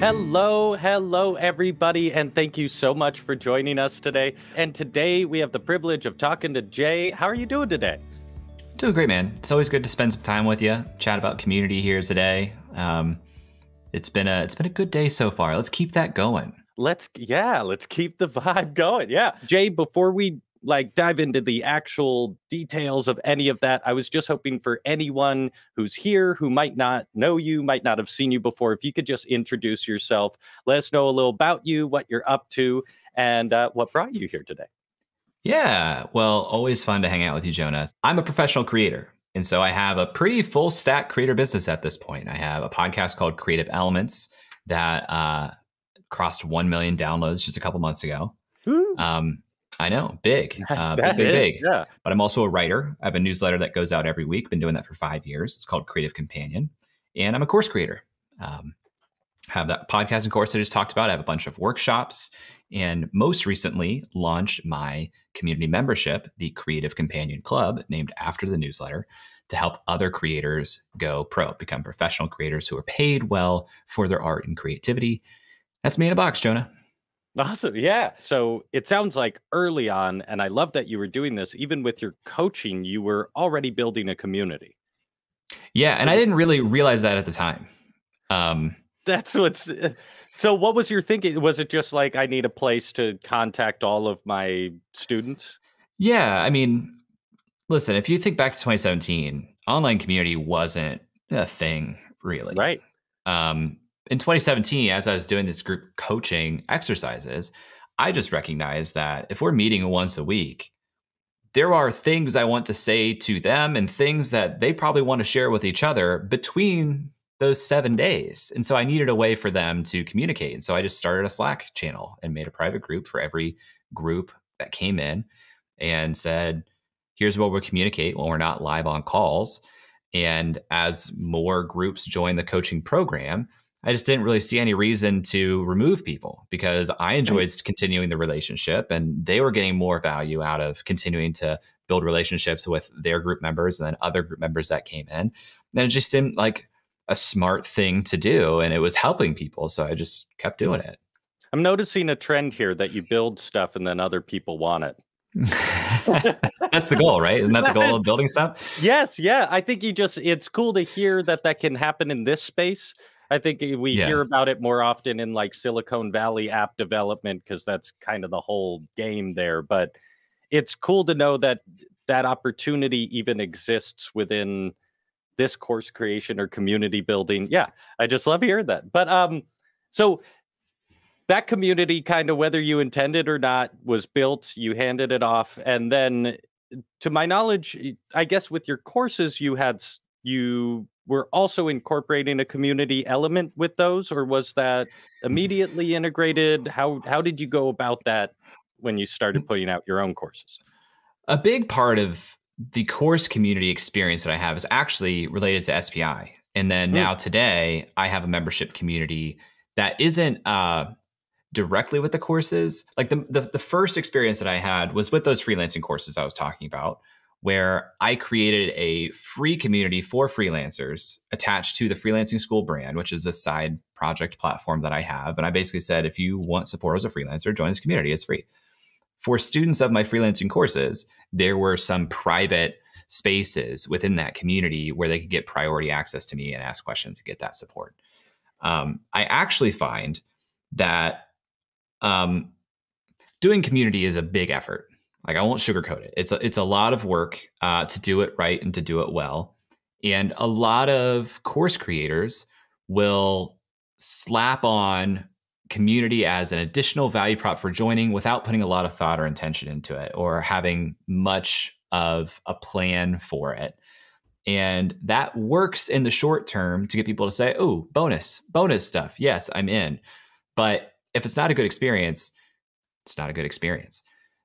Hello, everybody, and thank you so much for joining us today. And today we have the privilege of talking to Jay. How are you doing today? Doing great, man. It's always good to spend some time with you, chat about community here today. It's been a good day so far. Let's keep that going. Let's keep the vibe going. Yeah. Jay, before we dive into the actual details of any of that, I was just hoping for anyone who's here who might not know you, might not have seen you before, if you could just introduce yourself, let us know a little about you, what you're up to, and what brought you here today. Yeah, well, always fun to hang out with you, Jonah. I'm a professional creator, and so I have a pretty full stack creator business at this point. I have a podcast called Creative Elements that crossed 1 million downloads just a couple months ago. I know, big. Big. Yeah. But I'm also a writer. I have a newsletter that goes out every week. Been doing that for 5 years. It's called Creative Companion. And I'm a course creator. Have that podcast and course I just talked about. I have a bunch of workshops, and most recently launched my community membership, the Creative Companion Club, named after the newsletter, to help other creators go pro, become professional creators who are paid well for their art and creativity. That's me in a box, Jonah. Awesome. Yeah. So it sounds like early on, and I love that you were doing this, even with your coaching, you were already building a community. Yeah. And I didn't really realize that at the time. So what was your thinking? Was it just like, I need a place to contact all of my students? Yeah. I mean, listen, if you think back to 2017, online community wasn't a thing, really. Right. In 2017, as I was doing this group coaching exercises, I just recognized that if we're meeting once a week, there are things I want to say to them and things that they probably want to share with each other between those 7 days. And so I needed a way for them to communicate. And so I just started a Slack channel and made a private group for every group that came in and said, here's where we'll communicate when we're not live on calls. And as more groups join the coaching program, I just didn't really see any reason to remove people because I enjoyed continuing the relationship, and they were getting more value out of continuing to build relationships with their group members and then other group members that came in. And it just seemed like a smart thing to do, and it was helping people. So I just kept doing it. I'm noticing a trend here that you build stuff and then other people want it. That's the goal, right? Isn't that the goal of building stuff? Yes. Yeah. I think it's cool to hear that can happen in this space. I think we hear about it more often in like Silicon Valley app development because that's kind of the whole game there. But it's cool to know that opportunity even exists within this course creation or community building. Yeah, I just love hearing that. But so that community, kind of whether you intended or not, was built, you handed it off. And then to my knowledge, I guess with your courses, you were also incorporating a community element with those, or was that immediately integrated? How did you go about that when you started putting out your own courses? A big part of the course community experience that I have is actually related to SPI. And then now today, I have a membership community that isn't directly with the courses. Like the first experience that I had was with those freelancing courses I was talking about, where I created a free community for freelancers attached to the Freelancing School brand, which is a side project platform that I have. And I basically said, if you want support as a freelancer, join this community, it's free. For students of my freelancing courses, there were some private spaces within that community where they could get priority access to me and ask questions and get that support. I actually find that doing community is a big effort. Like, I won't sugarcoat it. It's a lot of work to do it right and to do it well. And a lot of course creators will slap on community as an additional value prop for joining without putting a lot of thought or intention into it or having much of a plan for it. And that works in the short term to get people to say, oh, bonus stuff. Yes, I'm in. But if it's not a good experience, it's not a good experience.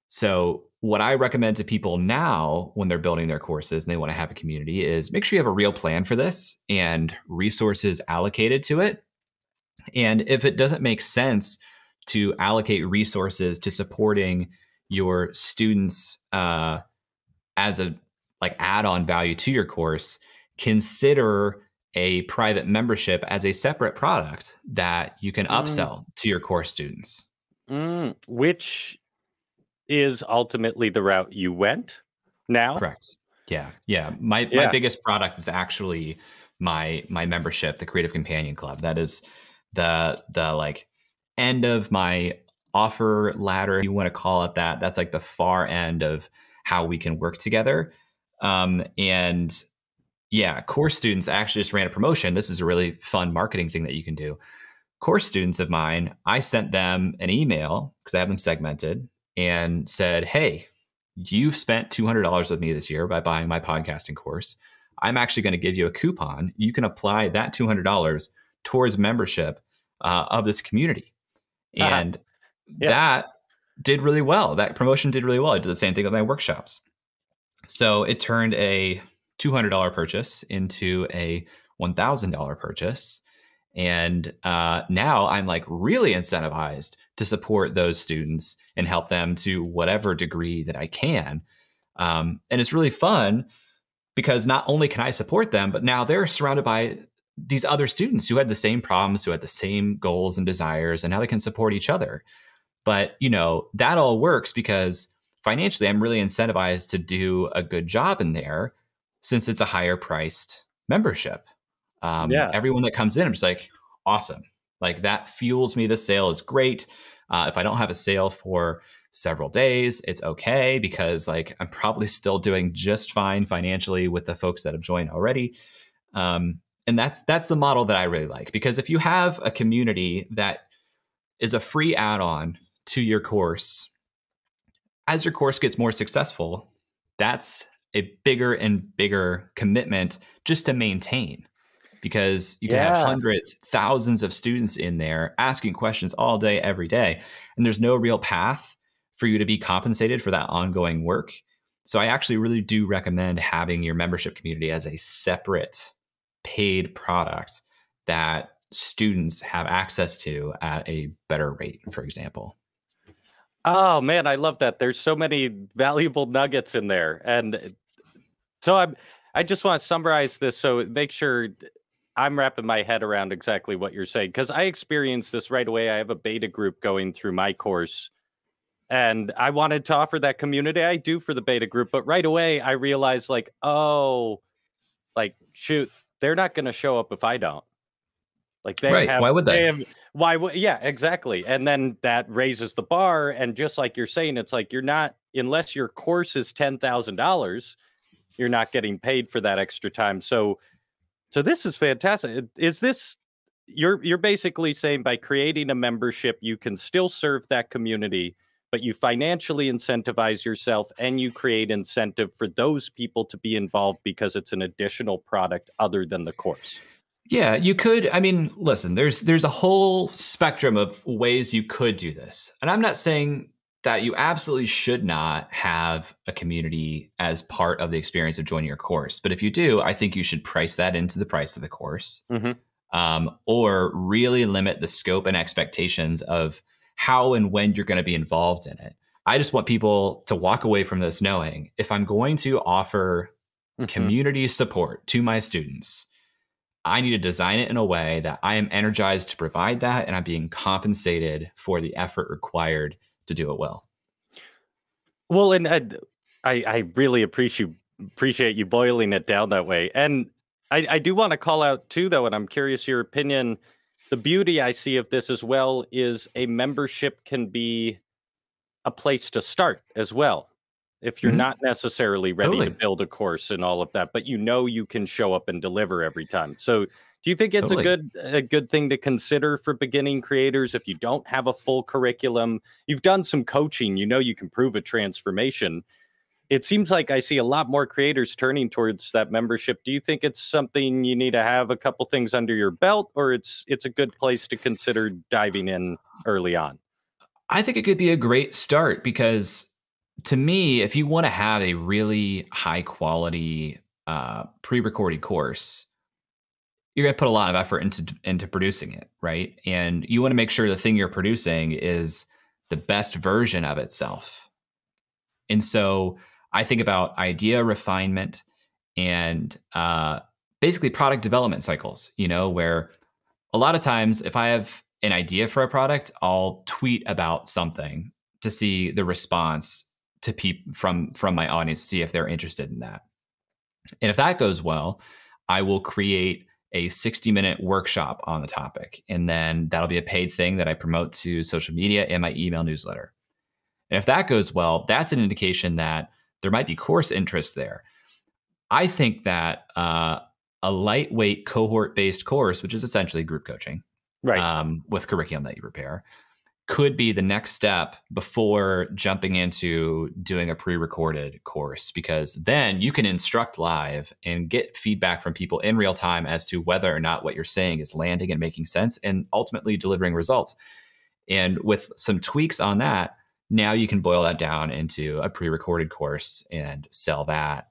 So what I recommend to people now when they're building their courses and they want to have a community is make sure you have a real plan for this and resources allocated to it. And if it doesn't make sense to allocate resources to supporting your students as a add-on value to your course, consider a private membership as a separate product that you can Mm, upsell to your course students. which is ultimately the route you went now? Correct. Yeah. Yeah. My Yeah. biggest product is actually my membership, the Creative Companion Club. That is the like end of my offer ladder, if you want to call it that. That's like the far end of how we can work together. And yeah, course students actually just ran a promotion. This is a really fun marketing thing that you can do. Course students of mine, I sent them an email because I have them segmented and said, hey, you've spent $200 with me this year by buying my podcasting course. I'm actually going to give you a coupon. You can apply that $200 towards membership of this community. And Yeah. that did really well. That promotion did really well. I did the same thing with my workshops. So it turned a $200 purchase into a $1,000 purchase. And now I'm like really incentivized to support those students and help them to whatever degree that I can. And it's really fun because not only can I support them, but now they're surrounded by these other students who had the same problems, who had the same goals and desires, and now they can support each other. But, you know, that all works because financially, I'm really incentivized to do a good job in there since it's a higher priced membership. Yeah. Everyone that comes in, I'm just like, awesome. Like that fuels me. The sale is great. If I don't have a sale for several days, it's okay because like I'm probably still doing just fine financially with the folks that have joined already. And that's the model that I really like because if you have a community that is a free add-on to your course, as your course gets more successful, that's a bigger and bigger commitment just to maintain because you can have Yeah. hundreds, thousands of students in there asking questions all day, every day. And there's no real path for you to be compensated for that ongoing work. So I actually really do recommend having your membership community as a separate paid product that students have access to at a better rate, for example. Oh man, I love that. There's so many valuable nuggets in there. And so I just want to summarize this so make sure I'm wrapping my head around exactly what you're saying because I experienced this right away. I have a beta group going through my course and I wanted to offer that community. I do for the beta group, but right away I realized like, oh, like shoot, they're not going to show up if I don't. Like Right. Why would they they? have why would yeah, exactly. And then that raises the bar. And just like you're saying, it's like you're not unless your course is $10,000, you're not getting paid for that extra time. So this is fantastic. Is this you're basically saying by creating a membership, you can still serve that community, but you financially incentivize yourself and you create incentive for those people to be involved because it's an additional product other than the course. Yeah, you could. I mean, listen, there's a whole spectrum of ways you could do this. And I'm not saying that you absolutely should not have a community as part of the experience of joining your course. But if you do, I think you should price that into the price of the course, Mhm. or really limit the scope and expectations of how and when you're going to be involved in it. I just want people to walk away from this knowing if I'm going to offer Mhm. community support to my students, I need to design it in a way that I am energized to provide that and I'm being compensated for the effort required to do it well. Well, and I really appreciate you boiling it down that way. And I do want to call out too, though, and I'm curious your opinion. The beauty I see of this as well is a membership can be a place to start as well. If you're Mhm. not necessarily ready to Totally. build a course and all of that, but you know you can show up and deliver every time. So do you think it's Totally. a good thing to consider for beginning creators if you don't have a full curriculum? You've done some coaching, you know you can prove a transformation. It seems like I see a lot more creators turning towards that membership. Do you think it's something you need to have a couple things under your belt or it's a good place to consider diving in early on? I think it could be a great start because to me, if you want to have a really high quality pre-recorded course, you're going to put a lot of effort into producing it, right? And you want to make sure the thing you're producing is the best version of itself. And so I think about idea refinement and basically product development cycles, where a lot of times if I have an idea for a product, I'll tweet about something to see the response to people from my audience, see if they're interested in that. And if that goes well, I will create a 60-minute workshop on the topic. And then that'll be a paid thing that I promote to social media and my email newsletter. And if that goes well, that's an indication that there might be course interest there. I think that a lightweight cohort-based course, which is essentially group coaching, right, with curriculum that you prepare, could be the next step before jumping into doing a pre-recorded course, because then you can instruct live and get feedback from people in real time as to whether or not what you're saying is landing and making sense and ultimately delivering results. And with some tweaks on that, now you can boil that down into a pre-recorded course and sell that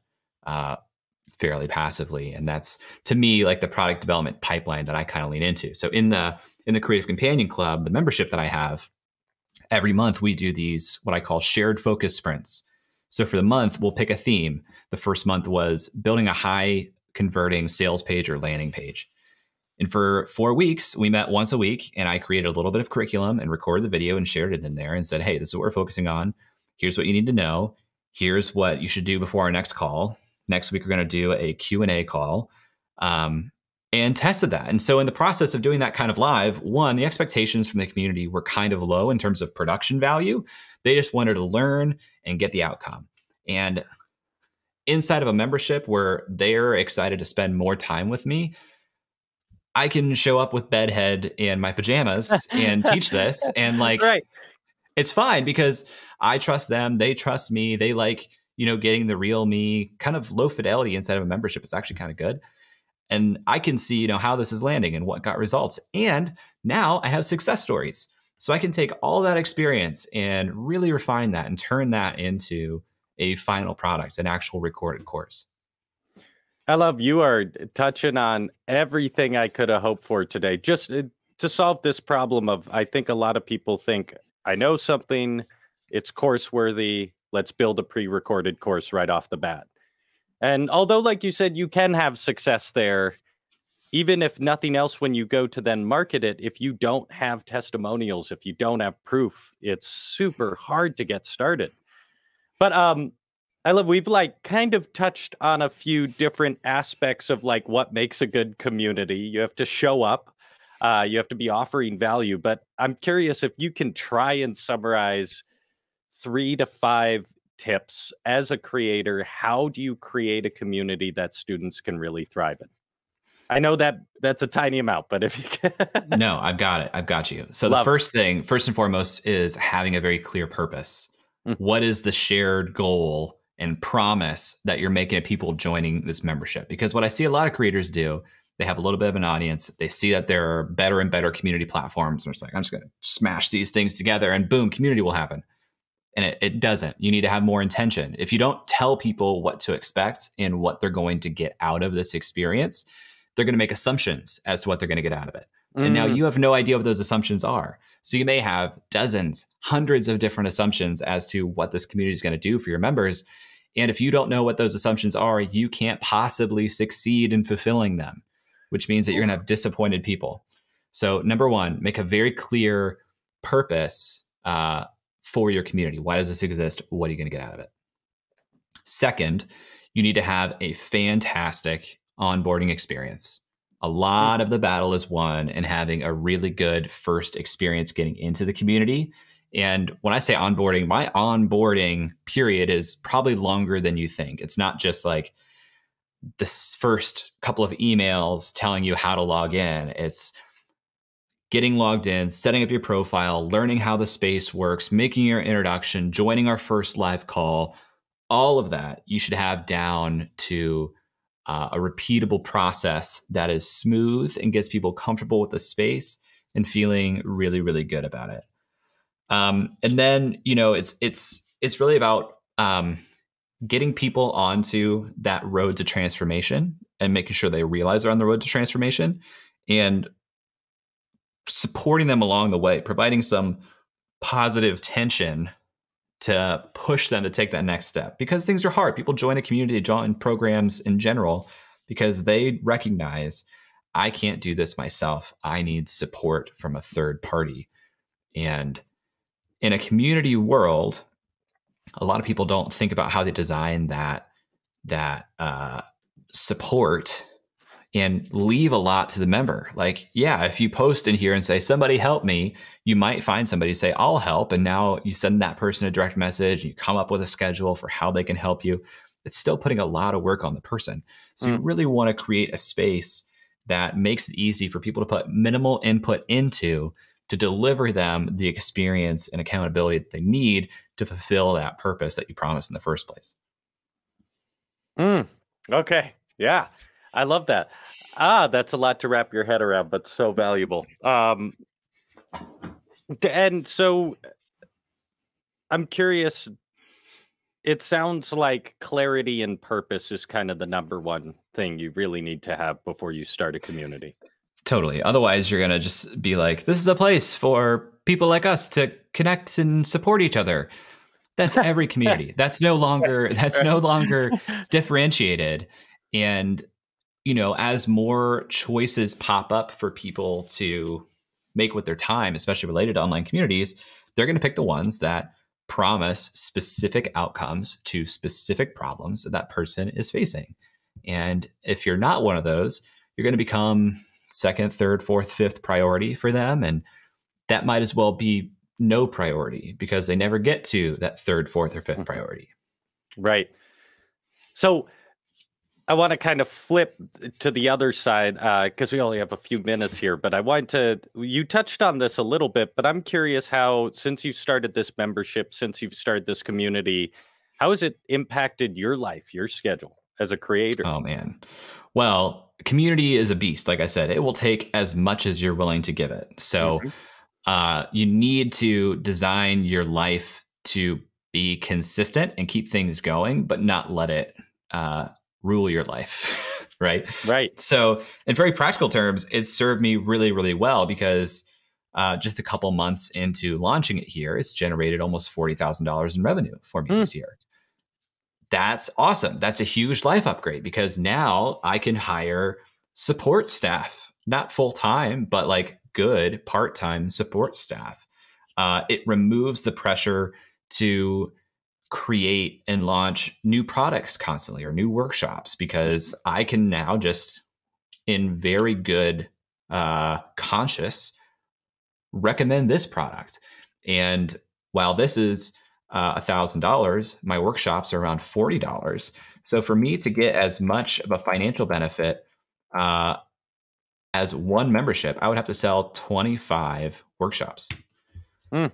fairly passively. And that's, to me, like the product development pipeline that I kind of lean into. So in the Creative Companion Club, the membership that I have, every month we do these, what I call shared focus sprints. So for the month, we'll pick a theme. The first month was building a high converting sales page or landing page. And for 4 weeks, we met once a week, and I created a little bit of curriculum and recorded the video and shared it in there and said, hey, this is what we're focusing on. Here's what you need to know. Here's what you should do before our next call. Next week, we're going to do a Q&A call, and tested that. And so in the process of doing that kind of live, one, the expectations from the community were kind of low in terms of production value. They just wanted to learn and get the outcome. And inside of a membership where they're excited to spend more time with me, I can show up with bedhead and my pajamas and teach this. And right. It's fine because I trust them. They trust me. They like, getting the real me. Kind of low fidelity inside of a membership is actually kind of good. And I can see, how this is landing and what got results. And now I have success stories. So I can take all that experience and really refine that and turn that into a final product, an actual recorded course. I love you are touching on everything I could have hoped for today. Just to solve this problem of, I think a lot of people think, I know something, it's course worthy, let's build a pre-recorded course right off the bat. And although, like you said, you can have success there, even if nothing else, when you go to then market it, if you don't have testimonials, if you don't have proof, it's super hard to get started. But we've kind of touched on a few different aspects of what makes a good community. You have to show up, you have to be offering value. But I'm curious if you can try and summarize 3 to 5 tips as a creator. How do you create a community that students can really thrive in? I know that's a tiny amount, but if you can. No, I've got it. I've got you. So Love the first and foremost, is having a very clear purpose. What is the shared goal and promise that you're making to people joining this membership? Because what I see a lot of creators do, they have a little bit of an audience. They see that there are better and better community platforms. And it's like, I'm just going to smash these things together and boom, community will happen. And it doesn't. You need to have more intention. If you don't tell people what to expect and what they're going to get out of this experience, they're going to make assumptions as to what they're going to get out of it. And now you have no idea what those assumptions are. So you may have dozens, hundreds of different assumptions as to what this community is going to do for your members. And if you don't know what those assumptions are, you can't possibly succeed in fulfilling them, which means that you're going to have disappointed people. So number one, make a very clear purpose for your community. Why does this exist? What are you going to get out of it? Second, you need to have a fantastic onboarding experience. A lot of the battle is won in having a really good first experience getting into the community. And when I say onboarding, my onboarding period is probably longer than you think. It's not just like this first couple of emails telling you how to log in. It's getting logged in, setting up your profile, learning how the space works, making your introduction, joining our first live call. All of that you should have down to a repeatable process that is smooth and gets people comfortable with the space and feeling really, really good about it. And then, it's really about getting people onto that road to transformation and making sure they realize they're on the road to transformation and supporting them along the way, providing some positive tension to push them to take that next step, because things are hard. People join a community, join programs in general because they recognize I can't do this myself. I need support from a third party. And in a community world, a lot of people don't think about how they design that support and leave a lot to the member. Like, yeah, if you post in here and say, somebody help me, you might find somebody say, I'll help. And now you send that person a direct message and you come up with a schedule for how they can help you. It's still putting a lot of work on the person. So you really want to create a space that makes it easy for people to put minimal input into to deliver them the experience and accountability that they need to fulfill that purpose that you promised in the first place. Okay. Yeah. I love that. That's a lot to wrap your head around, but so valuable. And so I'm curious, it sounds like clarity and purpose is kind of the number one thing you really need to have before you start a community. Totally. Otherwise, you're going to just be like, this is a place for people like us to connect and support each other. That's every community. That's no longer differentiated. And, you know, as more choices pop up for people to make with their time, especially related to online communities, they're going to pick the ones that promise specific outcomes to specific problems that that person is facing. And if you're not one of those, you're going to become second, third, fourth, fifth priority for them. And that might as well be no priority because they never get to that third, fourth, or fifth priority. Right. So I want to kind of flip to the other side because we only have a few minutes here, but I want to, you touched on this a little bit, but I'm curious how, since you started this membership, since you've started this community, how has it impacted your life, your schedule as a creator? Oh, man. Well, community is a beast. Like I said, it will take as much as you're willing to give it. So you need to design your life to be consistent and keep things going, but not let it rule your life. Right. So in very practical terms, it's served me really, really well because just a couple months into launching it here, it's generated almost $40,000 in revenue for me this year. That's awesome. That's a huge life upgrade because now I can hire support staff, not full time, but like good part-time support staff. It removes the pressure to create and launch new products constantly or new workshops because I can now just in very good conscious recommend this product. And while this is $1,000, my workshops are around $40. So for me to get as much of a financial benefit as one membership, I would have to sell 25 workshops.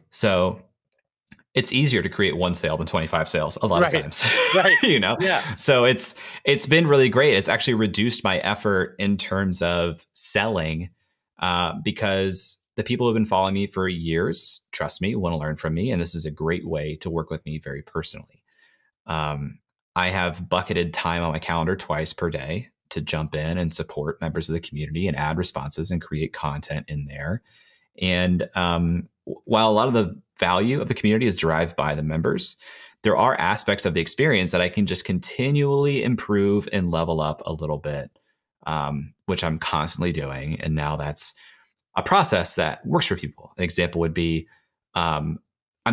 So it's easier to create one sale than 25 sales a lot of times. You know? So it's been really great. It's actually reduced my effort in terms of selling because the people who have been following me for years, trust me, want to learn from me. And this is a great way to work with me very personally. I have bucketed time on my calendar twice per day to jump in and support members of the community and add responses and create content in there. And while a lot of the value of the community is derived by the members, there are aspects of the experience that I can just continually improve and level up a little bit, which I'm constantly doing. And now that's a process that works for people. An example would be, I'm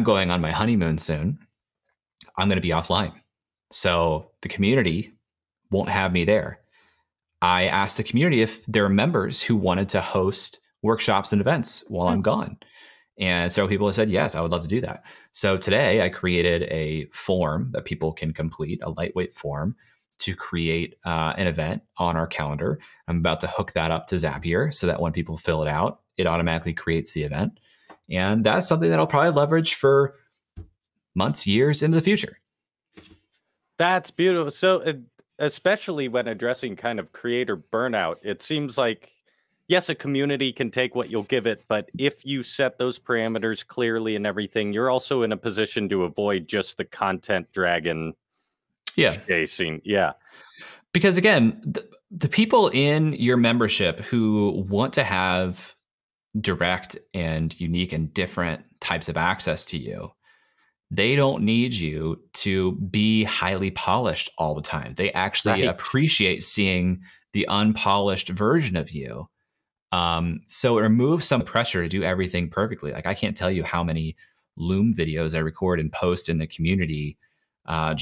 going on my honeymoon soon. I'm going to be offline. So the community won't have me there. I asked the community if there are members who wanted to host workshops and events while I'm gone. And several people have said, yes, I would love to do that. So today I created a form that people can complete, a lightweight form to create an event on our calendar. I'm about to hook that up to Zapier so that when people fill it out, it automatically creates the event. And that's something that I'll probably leverage for months, years into the future. That's beautiful. So especially when addressing kind of creator burnout, it seems like, yes, a community can take what you'll give it, but if you set those parameters clearly and everything, you're also in a position to avoid just the content dragon chasing. Because again, the people in your membership who want to have direct and unique and different types of access to you, they don't need you to be highly polished all the time. They actually appreciate seeing the unpolished version of you. So it removes some pressure to do everything perfectly. Like I can't tell you how many Loom videos I record and post in the community. I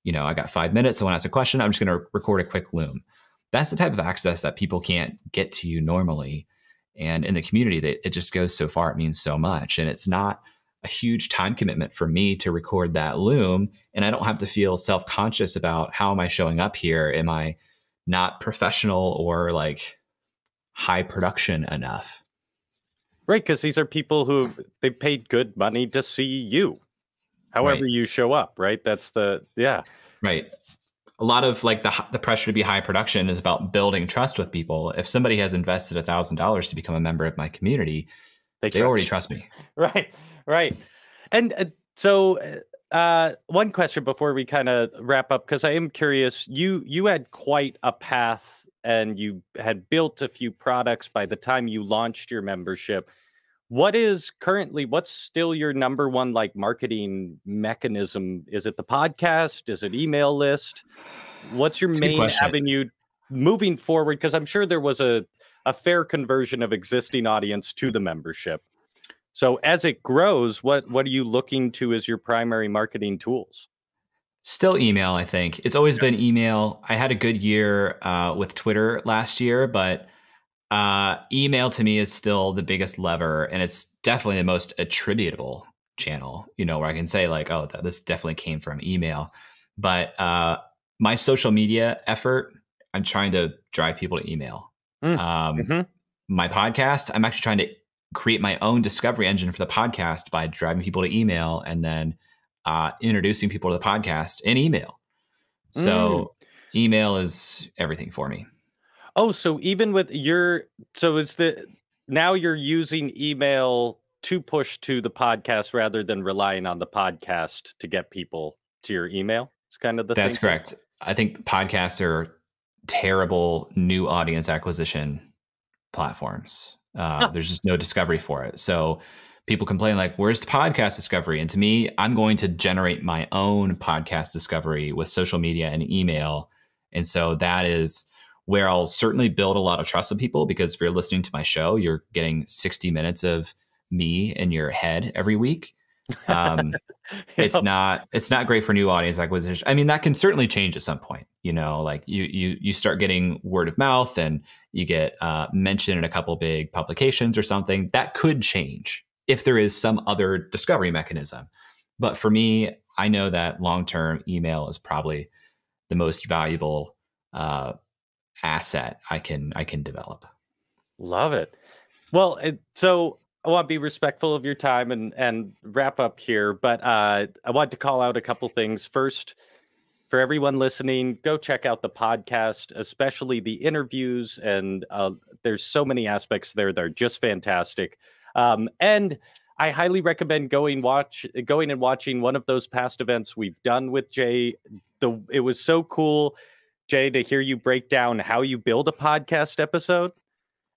got 5 minutes. Someone asks a question. I'm just going to record a quick Loom. That's the type of access that people can't get to you normally. And in the community, it just goes so far. It means so much. And it's not a huge time commitment for me to record that Loom. And I don't have to feel self-conscious about how am I showing up here? Am I not professional or like high production enough? Right, because these are people who they paid good money to see you, however you show up, right? That's right. A lot of like the pressure to be high production is about building trust with people. If somebody has invested $1,000 to become a member of my community, they already trust me. Right. And so one question before we kind of wrap up, because I am curious, you had quite a path and you had built a few products by the time you launched your membership. What's still your number one like marketing mechanism? Is it the podcast? Is it email list? What's your main avenue moving forward? Because I'm sure there was a fair conversion of existing audience to the membership. So as it grows, what are you looking to as your primary marketing tools? Still email, I think. It's always been email. I had a good year with Twitter last year, but email to me is still the biggest lever, and it's definitely the most attributable channel, where I can say like, oh, this definitely came from email. But my social media effort, I'm trying to drive people to email. My podcast, I'm actually trying to create my own discovery engine for the podcast by driving people to email and then introducing people to the podcast in email. So email is everything for me. Oh, so even with now you're using email to push to the podcast rather than relying on the podcast to get people to your email? It's kind of the That's thing. Correct. I think podcasts are terrible new audience acquisition platforms. There's just no discovery for it. So people complain like, where's the podcast discovery? And to me, I'm going to generate my own podcast discovery with social media and email. And so that is where I'll certainly build a lot of trust with people, because if you're listening to my show, you're getting 60 minutes of me in your head every week. It's not great for new audience acquisition. I mean, that can certainly change at some point, like you start getting word of mouth and you get mentioned in a couple big publications or something. That could change if there is some other discovery mechanism. But for me, I know that long-term email is probably the most valuable asset I can develop. Love it. Well, so I want to be respectful of your time and wrap up here, but I want to call out a couple things. First, for everyone listening, go check out the podcast, especially the interviews, and there's so many aspects there that are just fantastic. And I highly recommend going and watching one of those past events we've done with Jay. It was so cool, Jay, to hear you break down how you build a podcast episode,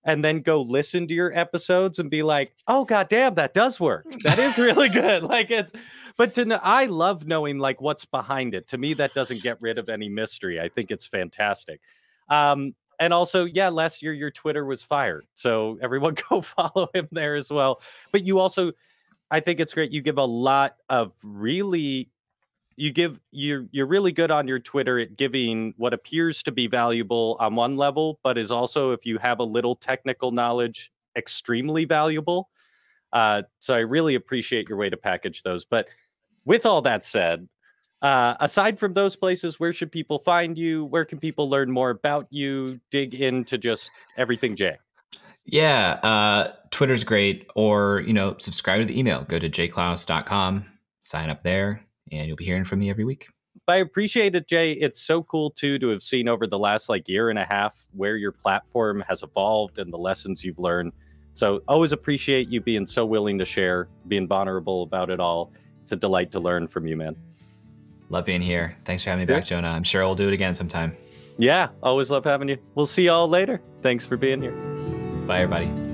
and then go listen to your episodes and be like, oh, goddamn, that does work. That is really good. I love knowing like what's behind it. To me, that doesn't get rid of any mystery. I think it's fantastic. And also, last year your Twitter was fired. So everyone go follow him there as well. But you also, I think it's great. You give a lot of you're really good on your Twitter at giving what appears to be valuable on one level, but is also, if you have a little technical knowledge, extremely valuable. So I really appreciate your way to package those. But with all that said, aside from those places, where should people find you? Where can people learn more about you? Dig into just everything, Jay. Yeah, Twitter's great. Or, subscribe to the email. Go to jayclouse.com, sign up there, and you'll be hearing from me every week. I appreciate it, Jay. It's so cool, too, to have seen over the last year and a half where your platform has evolved and the lessons you've learned. So always appreciate you being so willing to share, being vulnerable about it all. It's a delight to learn from you, man. Love being here. Thanks for having me back, Jonah. I'm sure we'll do it again sometime. Yeah, always love having you. We'll see y'all later. Thanks for being here. Bye, everybody.